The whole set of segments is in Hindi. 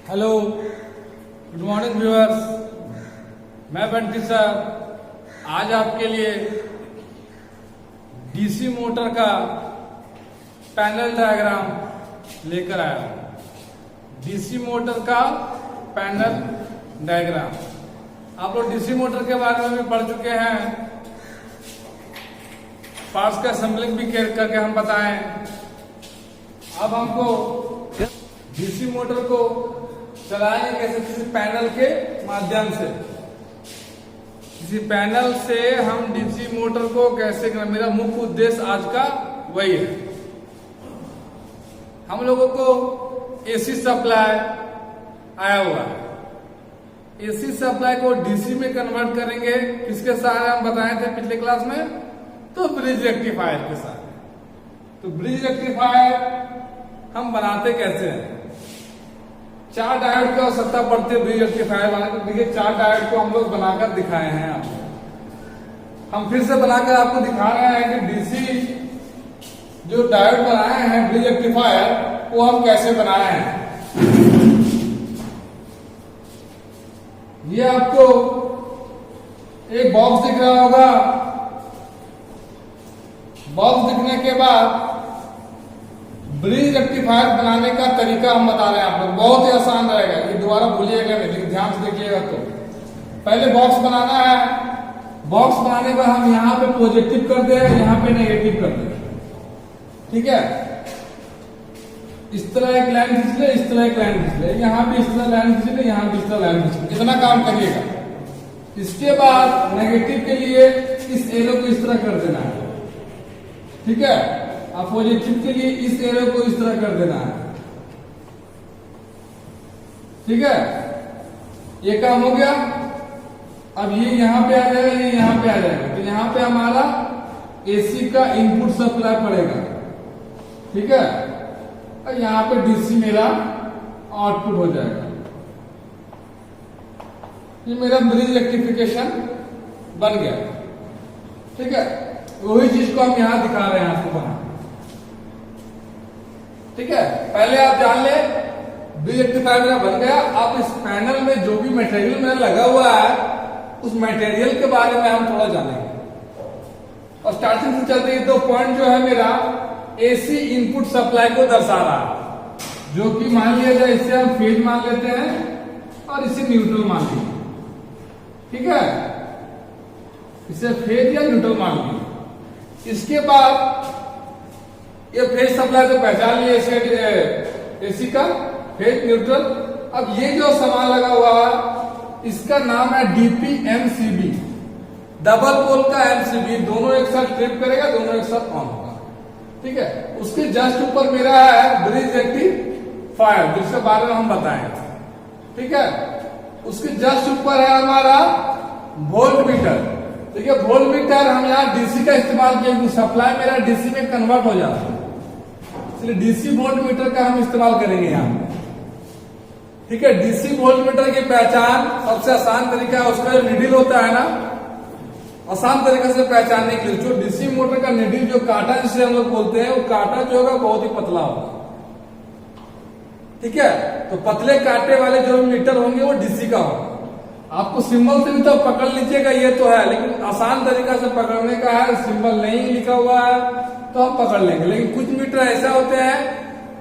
Hello, good morning viewers. मैं बंटी सर आज आपके लिए डीसी मोटर का पैनल डायग्राम लेकर आया हूं। डीसी मोटर का पैनल डायग्राम आप लोग डीसी मोटर के बारे में भी पढ़ चुके हैं। पार्ट्स का असेंबलिंग भी करके हम बताएं। अब हमको डीसी मोटर को चलाएंगे कैसे? किसी पैनल के माध्यम से। किसी पैनल से हम डीसी मोटर को कैसे करें, मेरा मुख्य उद्देश्य आज का वही है। हम लोगों को एसी सप्लाई आया हुआ है। एसी सप्लाई को डीसी में कन्वर्ट करेंगे किसके सहारे? हम बताए थे पिछले क्लास में, तो ब्रिज रेक्टिफायर के साथ। तो ब्रिज रेक्टिफायर हम बनाते कैसे हैं? 4 डायोड की आवश्यकता पड़ती है ब्रिज रेक्टिफायर बनाने को। देखिए 4 डायोड को हम लोग बनाकर दिखाए हैं आपको। हम फिर से बनाकर आपको दिखा रहे हैं कि डीसी जो डायोड बनाए हैं ब्रिज रेक्टिफायर वो हम कैसे बनाए हैं। ये आपको एक बॉक्स दिख रहा होगा। बॉक्स दिखने के बाद ब्रिज रेक्टिफायर बनाने का तरीका हम बता रहे हैं आप लोग। बहुत ही आसान रहेगा, ये दोबारा भूलिएगा नहीं, लेकिन ध्यान से देखिएगा। तो पहले बॉक्स बनाना है। बॉक्स बनाने पर हम यहाँ पे पॉजिटिव कर दे, यहाँ पे नेगेटिव कर दे। ठीक है, इस तरह एक लाइन खींच ले, इस तरह एक लाइन खींच ले, यहाँ भी इस तरह लाइन खींच ले, यहाँ भी इस तरह लाइन खींच ले। इतना काम करिएगा। इसके बाद नेगेटिव के लिए इस एरो को इस तरह कर देना है। ठीक है, अब पॉजिटिव के लिए इस एरो को इस तरह कर देना है। ठीक है, ये काम हो गया। अब ये यहां पे आ जाएगा, ये यहां पे आ जाएगा। तो यहां पे हमारा एसी का इनपुट सप्लाई पड़ेगा। ठीक है, और यहां पे डीसी मेरा आउटपुट हो जाएगा। ये मेरा ब्रिज रेक्टिफिकेशन बन गया। ठीक है, वही चीज को हम यहां दिखा रहे हैं आपको बना। ठीक है, पहले आप जान ले ब्रिज रेक्टिफायर मेरा बन गया। अब इस पैनल में जो भी मटेरियल मेरा लगा हुआ है उस मटेरियल के बारे में हम थोड़ा जानेंगे। और स्टार्टिंग से चलते हैं। तो पॉइंट जो है मेरा एसी इनपुट सप्लाई को दर्शा रहा है, जो कि मान लिया जाए इसे हम फेज मान लेते हैं और इसे न्यूट्रल मान लीजिए। ठीक है, इसे फेज या न्यूट्रल मान लीजिए। इसके बाद ये फेज सप्लाई तो पहचान लिए एसी का फेज न्यूट्रल। अब ये जो सामान लगा हुआ है इसका नाम है डीपीएमसीबी, डबल पोल का एमसीबी। दोनों एक साथ ट्रिप करेगा, दोनों एक साथ ऑन होगा। ठीक है, उसके जस्ट ऊपर मेरा है ब्रिज रेक्टिफायर, जिसके बारे में हम बताएंगे। ठीक है, उसके जस्ट ऊपर है हमारा वोल्ट मीटर। देखिए वोल्ट मीटर हम यहाँ डीसी का इस्तेमाल किया क्योंकि सप्लाई मेरा डीसी में कन्वर्ट हो जाता है, इसलिए डीसी वोल्ट मीटर का हम इस्तेमाल करेंगे यहाँ। ठीक है, डीसी वोल्ट मीटर की पहचान सबसे आसान तरीका है, उसका जो निडिल होता है ना, आसान तरीके से पहचानने के लिए जो डीसी मोटर का निडिल जो कांटा जिसे हम लोग बोलते हैं, वो कांटा जो होगा बहुत ही पतला होगा। ठीक है, तो पतले कांटे वाले जो मीटर होंगे वो डीसी का होगा। आपको सिंबल से भी तो पकड़ लीजिएगा, ये तो है, लेकिन आसान तरीका से पकड़ने का है। सिंबल नहीं लिखा हुआ है तो हम पकड़ लेंगे। लेकिन कुछ मीटर ऐसा होते हैं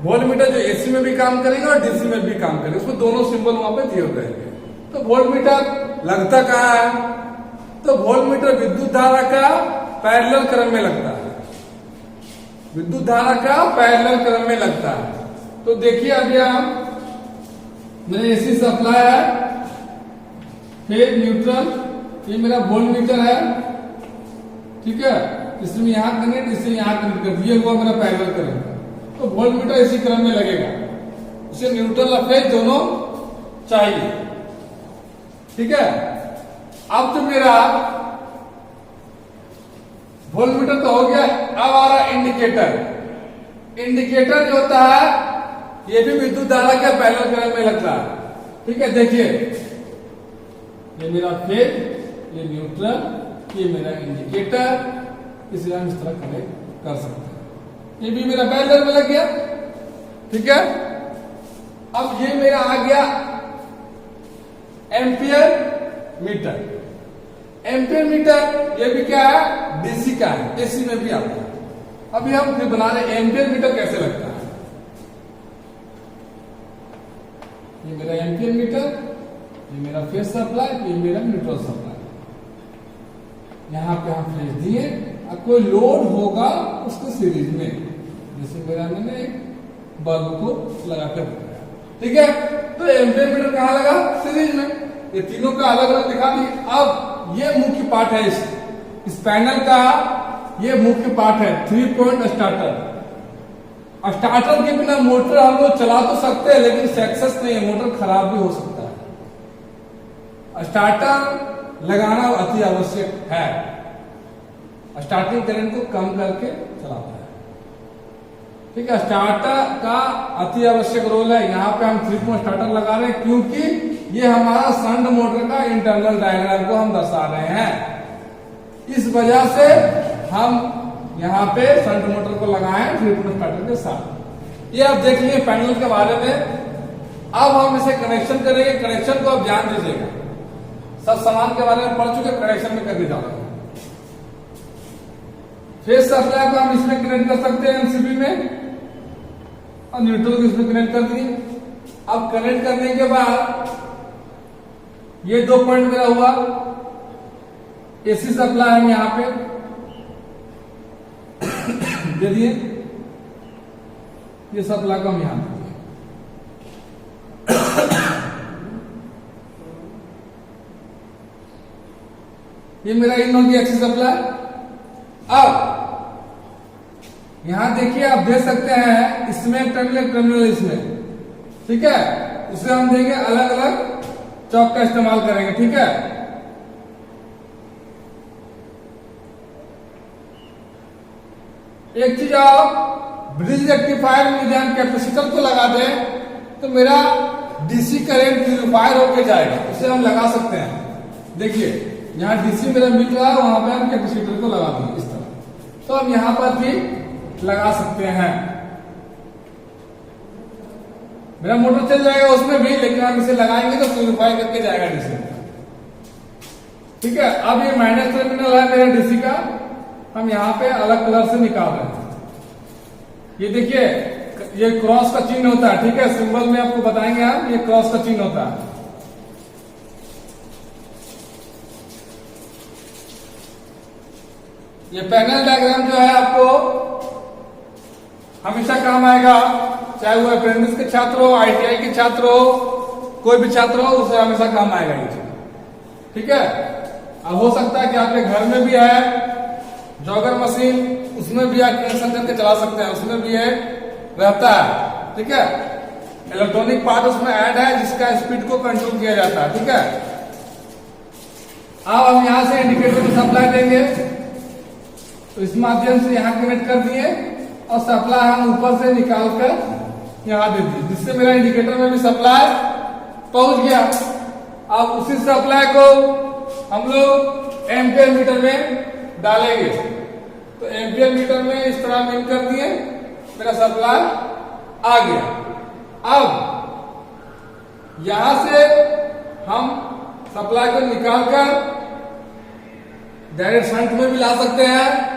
वोल्ट मीटर जो एसी में भी काम करेंगे और डीसी में भी काम करेंगे, उसमें दोनों सिंबल वहां पे दिए रहेंगे। तो वोल्ट मीटर लगता कहाँ है? तो वोल्ट मीटर विद्युत धारा का पैरेलल क्रम में लगता है। विद्युत धारा का पैरेलल क्रम में लगता है। तो देखिए अभी हम मेरे एसी सप्लाई है, फेज न्यूट्रल, ये मेरा वोल्ट मीटर है। ठीक है, इसमें यहां कनेक्ट, इसे यहां कनेक्ट कर दिया हुआ मेरा पैरेलल क्रम। तो वोल्ट मीटर इसी क्रम में लगेगा, इसे न्यूट्रल और फेज दोनों चाहिए। ठीक है, अब तो मेरा वोल्ट मीटर तो हो गया। अब आ रहा इंडिकेटर। इंडिकेटर जो होता है ये भी विद्युत धारा के पैरेलल क्रम में लगता है। ठीक है, देखिए ये मेरा फेज, ये न्यूट्रल, ये मेरा इंडिकेटर, इसे हम इस तरह कनेक्ट कर सकते हैं। ये भी मेरा पैरेलल में लग गया। ठीक है, अब ये मेरा आ गया एम्पियर मीटर। एम्पियर मीटर ये भी क्या है, डीसी का है, एसी में भी आता है। अभी हम फिर बना रहे एम्पियर मीटर कैसे लगता है। ये मेरा एम्पियर मीटर, ये मेरा फेज सप्लाई, ये मेरा न्यूट्रल सप्लाई। यहां पे हम फेज दिए, अब कोई लोड होगा उसको सीरीज में, जैसे मेरा मैंने एक बल्ब को लगा कर दिया, ठीक है। तो एम्पियर मीटर कहां लगा, सीरीज में। ये तीनों का अलग अलग दिखा दी। अब ये मुख्य पार्ट है इस पैनल का, ये मुख्य पार्ट है 3 पॉइंट स्टार्टर। स्टार्टर के बिना मोटर हम लोग चला तो सकते हैं, लेकिन सक्सेस नहीं है, मोटर खराब भी हो सकता है। स्टार्टर लगाना अति आवश्यक है, स्टार्टिंग करंट को कम करके चलाता है, ठीक है। स्टार्टर का अति आवश्यक रोल है। यहाँ पे हम 3 पॉइंट स्टार्टर लगा रहे हैं, क्योंकि ये हमारा शंट मोटर का इंटरनल डायग्राम को हम दर्शा रहे हैं। इस वजह से हम यहाँ पे शंट मोटर को लगाए 3 पॉइंट स्टार्टर के साथ। ये आप देख लिए पैनल के बारे में। अब हम इसे कनेक्शन करेंगे। कनेक्शन को आप ध्यान दीजिएगा, सब सामान के बारे में पढ़ चुके, कनेक्शन में करके जाओगे। फेज सप्लाई को हम इसमें कनेक्ट कर सकते हैं एमसीबी में, और न्यूट्रल को इसमें कनेक्ट कर दिए। अब कनेक्ट करने के बाद ये 2 पॉइंट मेरा हुआ, एसी सप्लाई हम यहां पे दे दिए, ये सप्लाई को हम यहां दे दिए। ये मेरा इन होगी एक्सी सप्लाई। अब यहां देखिए, आप देख सकते हैं इसमें टर्मिनल इसमें, ठीक है। उसे हम देंगे अलग अलग चौक का इस्तेमाल करेंगे, ठीक है। एक चीज आप ब्रिज रेक्टिफायर में ध्यान, कैपेसिटर को लगा दें तो मेरा डीसी करंट प्यूरिफायर होके जाएगा, उसे हम लगा सकते हैं। देखिए यहां डीसी मेरा मिल रहा है, वहां पे हम कैपेसिटर को लगा देंगे इस तरह, तो हम यहां पर भी लगा सकते हैं। मेरा मोटर चल जाएगा उसमें भी, लेकिन हम इसे लगाएंगे तो प्यूरिफाई करके जाएगा डीसी, ठीक है। अब ये माइनस टर्मिनल है मेरा डीसी का, हम यहां पे अलग कलर से निकाल रहे हैं। ये देखिए, ये क्रॉस का चिन्ह होता है, ठीक है। सिंबल में आपको बताएंगे हम, ये क्रॉस का चिन्ह होता है। ये पैनल डायग्राम जो है आपको हमेशा काम आएगा, चाहे वो अप्रेंटिस के छात्र हो, आईटीआई के छात्र हो, कोई भी छात्र हो, उसे हमेशा काम आएगा ये चीज, ठीक है। अब हो सकता है कि आपके घर में भी है जॉगर मशीन, उसमें भी आप कनेक्शन करके चला सकते हैं, उसमें भी है रहता है, ठीक है। इलेक्ट्रॉनिक पार्ट उसमें ऐड है जिसका स्पीड को कंट्रोल किया जाता है, ठीक है। अब हम यहां से इंडिकेटर को सप्लाई देंगे, तो इस माध्यम से यहां कनेक्ट कर दिए और सप्लाई हम ऊपर से निकाल कर यहां दे दिए, जिससे मेरा इंडिकेटर में भी सप्लाई पहुंच गया। अब उसी सप्लाई को हम लोग एम्पियर मीटर में डालेंगे, तो एम्पियर मीटर में इस तरह मिल कर दिए, मेरा सप्लाई आ गया। अब यहां से हम सप्लाई को निकालकर डायरेक्ट शंट में भी ला सकते हैं,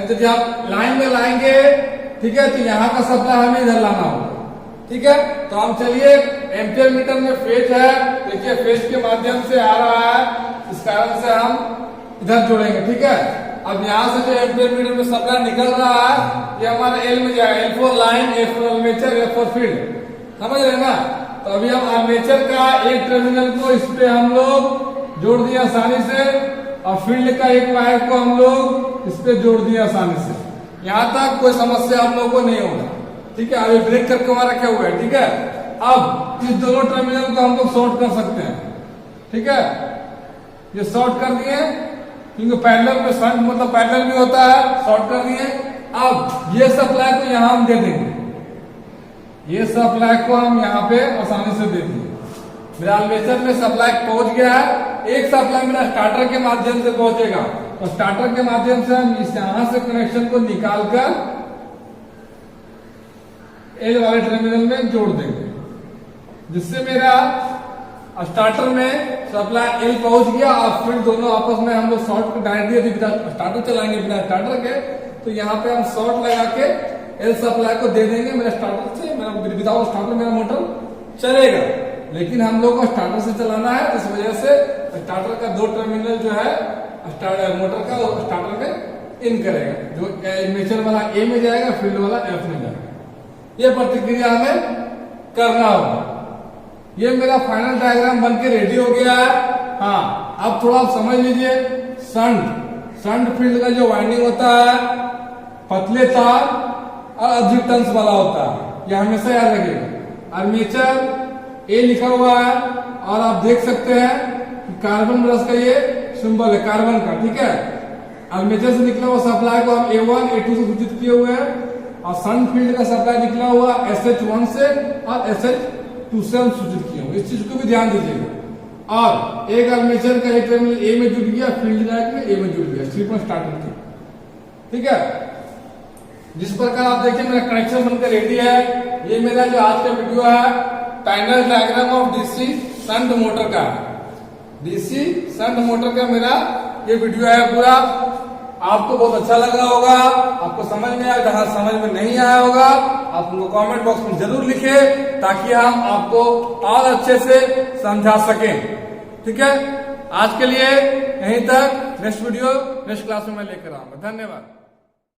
तो जब आप लाइन में लाएंगे, ठीक है, तो यहां का सप्लाई हमें इधर लाना होगा, ठीक है। तो हम चलिए, एम्पियर मीटर में फेज है, देखिए फेज के माध्यम से आ रहा है, इस कारण से हम इधर जोड़ेंगे, ठीक है। अब यहां से जो एम्पियर मीटर में सप्लाई निकल रहा है, ये हमारा एल में जाएगा, L4 line, F4 armature, F4 field, समझ रहे ना। तो अभी हम आर्मेचर का एक टर्मिनल को इस पे हम लोग जोड़ दिए आसानी से, और फील्ड का एक वायर को हम लोग इस पे जोड़ दिए आसानी से। यहां तक कोई समस्या हम लोग को नहीं होगा, ठीक है। अभी ब्रेक करके वहां रखे हुए है, ठीक है। अब इस दोनों टर्मिनल को हम लोग शॉर्ट कर सकते हैं, ठीक है। ये शॉर्ट कर दिए, क्योंकि पैरेलल में शंट मतलब पैरेलल भी होता है, शॉर्ट कर दिए। अब ये सप्लाई को यहां हम दे देंगे, ये सप्लाई को हम यहां पे आसानी से दे देंगे। मेरा आर्मेचर में सप्लाई पहुंच गया है, एक सप्लाई मेरा स्टार्टर के माध्यम से पहुंचेगा, और स्टार्टर के माध्यम से हम इस यहां से कनेक्शन को निकालकर एल वाले टर्मिनल में जोड़ देंगे, जिससे मेरा स्टार्टर में सप्लाई एल पहुंच गया और फिर दोनों आपस में हम लोग शॉर्ट डायरेक्टली अभी स्टार्टर चलाएंगे बिना स्टार्टर के, तो यहाँ पे हम शॉर्ट लगा के एल सप्लाई को दे देंगे मेरा स्टार्टर से। मेरा विदाउट स्टार्टर मेरा मोटर चलेगा, लेकिन हम लोग को स्टार्टर से चलाना है, इस वजह से स्टार्टर का 2 टर्मिनल जो है मोटर का स्टार्टर में इन करेगा, जो नेचर वाला ए में जाएगा, फील्ड वाला एफ में जाएगा। ये प्रतिक्रिया हमें करना होगा। ये मेरा फाइनल डायग्राम बनके रेडी हो गया है। हाँ, अब थोड़ा समझ लीजिए, शंट फील्ड का जो वाइंडिंग होता है पतले तार और अधिक टर्न्स वाला होता है, ये हमेशा याद रखिएगा। आर्मेचर ए लिखा हुआ है और आप देख सकते हैं कि कार्बन ब्रश का ये सिंबल है कार्बन का, ठीक है। आर्मेचर से निकला हुआ सप्लाई को हम A1 A2 से सूचित किए हुए हैं, और सन फील्ड का सप्लाई निकला हुआ SH1 से और SH2 से हम सूचित किए हुए, इस चीज को भी ध्यान दीजिएगा। और एक आर्मेचर का एक टर्मिनल ए में जुड़ गया, फील्ड डायरेक्ट में ए में जुड़ गया, स्लिप में स्टार्टिंग थी, ठीक है। जिस प्रकार आप देखिए मेरा कनेक्शन बनकर रेडी है। ये मेरा जो आज का वीडियो है panel diagram of DC shunt motor का, डीसी शंट मोटर का मेरा ये वीडियो है पूरा। आपको बहुत अच्छा लगा होगा, आपको समझ में आया, जहां समझ में नहीं आया होगा आप उनको कमेंट बॉक्स में जरूर लिखें, ताकि हम आपको और अच्छे से समझा सकें, ठीक है। आज के लिए यहीं तक, नेक्स्ट वीडियो नेक्स्ट क्लास में मैं लेकर आऊंगा। धन्यवाद।